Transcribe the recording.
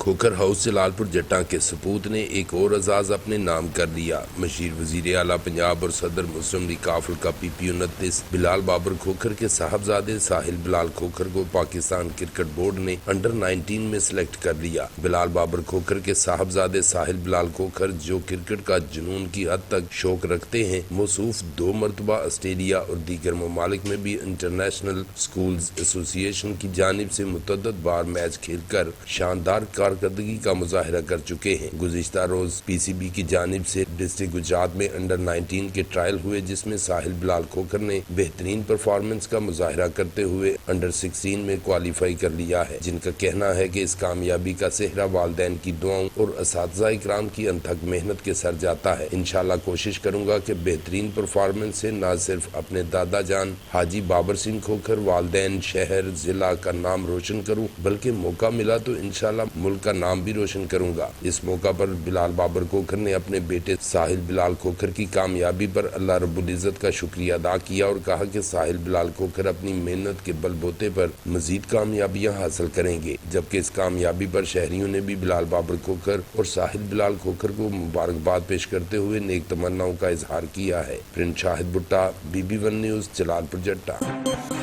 Khokhar house Jalalpur जट्टा के सपूत ने एक और एजाज अपने नाम कर लिया। मशीर वजीर आला पंजाब और सदर मुस्लिम लीग काफिल का PP29 बिलाल बाबर खोखर के साहबजादे साहिल बिलाल खोखर को पाकिस्तान क्रिकेट बोर्ड ने अंडर-19 में सिलेक्ट कर लिया। बिलाल बाबर खोखर के साहबजादे साहिल बिलाल खोखर, जो क्रिकेट का जुनून की हद तक शौक रखते हैं, मौसूफ 2 मरतबा ऑस्ट्रेलिया और दीगर ममालिक में भी इंटरनेशनल स्कूल्स एसोसिएशन की जानिब से मुतअद्दिद बार मैच खेल कर शानदार कारकर्दगी का मुजाहरा कर चुके हैं। गुज़िश्ता रोज PCB की जानिब से डिस्ट्रिक्ट गुजरात में अंडर-19 के ट्रायल हुए, जिसमें साहिल बिलाल खोखर ने बेहतरीन परफॉर्मेंस का मुजाहरा करते हुए अंडर-16 में क्वालिफाई कर लिया है, जिनका कहना है कि इस कामयाबी का सेहरा वालिदैन की दुआओं और असातिज़ा इकराम की अनथक मेहनत के सर जाता है। इंशाअल्लाह कोशिश करूंगा कि बेहतरीन परफॉर्मेंस से न सिर्फ अपने दादा जान हाजी बाबर सिंह खोखर, वालिदैन, शहर, जिला का नाम रोशन करूं, बल्कि मौका मिला तो इंशाअल्लाह मुल्क का नाम भी रोशन करूंगा। इस मौका पर बिलाल बाबर खोखर ने अपने बेटे साहिल बिलाल खोखर की कामयाबी पर अल्लाह रब्बुल इज्जत का शुक्रिया अदा किया और कहा कि साहिल बिलाल खोखर अपनी मेहनत के बलबूते पर मजीद कामयाबियां हासिल करेंगे। जबकि इस कामयाबी पर शहरियों ने भी बिलाल बाबर खोखर और साहिल बिलाल खोखर को मुबारकबाद पेश करते हुए नेक तमन्नाओं का इजहार किया है। प्रिंस शाहिद भुट्टा, BB1 न्यूज़, जलालपुर जट्टा।